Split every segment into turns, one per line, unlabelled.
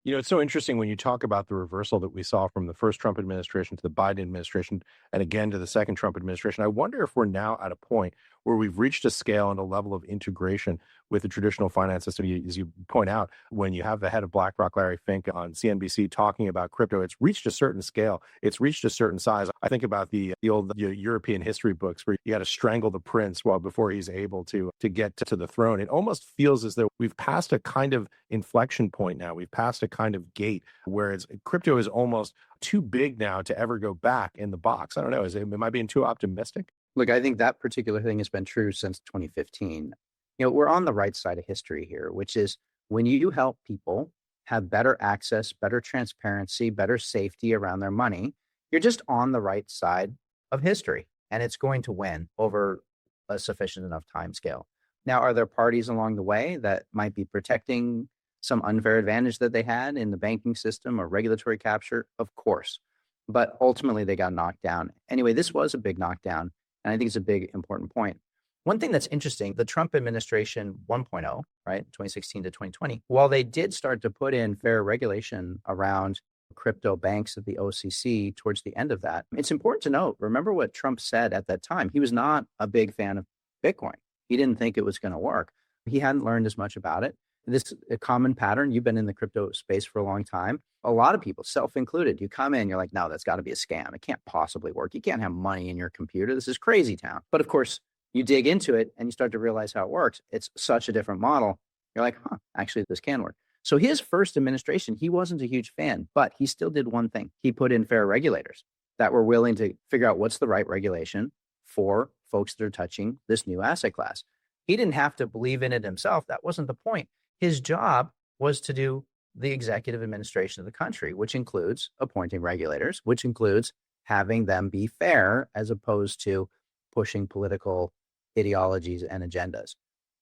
It's so interesting when you talk about the reversal that we saw from the first Trump administration to the Biden administration and again to the second Trump administration. I wonder if we're now at a point where we've reached a scale and a level of integration with the traditional finance system. As you point out, when you have the head of BlackRock, Larry Fink, on CNBC talking about crypto, it's reached a certain scale. It's reached a certain size. I think about the old European history books where you got to strangle the prince before he's able to get to the throne. It almost feels as though we've passed a kind of inflection point now. We've passed a kind of gate where crypto is almost too big now to ever go back in the box. I don't know. Am I being too optimistic?
Look, I think that particular thing has been true since 2015. We're on the right side of history here, which is when you help people have better access, better transparency, better safety around their money, you're just on the right side of history, and it's going to win over a sufficient enough time scale. Now, are there parties along the way that might be protecting some unfair advantage that they had in the banking system or regulatory capture? Of course. But ultimately, they got knocked down. Anyway, this was a big knockdown. And I think it's a big, important point. One thing that's interesting, the Trump administration 1.0, right, 2016 to 2020, while they did start to put in fair regulation around crypto banks at the OCC towards the end of that, it's important to note, remember what Trump said at that time. He was not a big fan of Bitcoin. He didn't think it was going to work. He hadn't learned as much about it. This is a common pattern. You've been in the crypto space for a long time. A lot of people, self included, you come in, you're like, no, that's got to be a scam. It can't possibly work. You can't have money in your computer. This is crazy town. But of course, you dig into it and you start to realize how it works. It's such a different model. You're like, actually, this can work. So his first administration, he wasn't a huge fan, but he still did one thing. He put in fair regulators that were willing to figure out what's the right regulation for folks that are touching this new asset class. He didn't have to believe in it himself. That wasn't the point. His job was to do the executive administration of the country, which includes appointing regulators, which includes having them be fair as opposed to pushing political ideologies and agendas.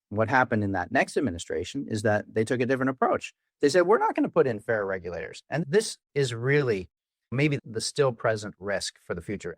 What happened in that next administration is that they took a different approach. They said, we're not going to put in fair regulators. And this is really maybe the still present risk for the future.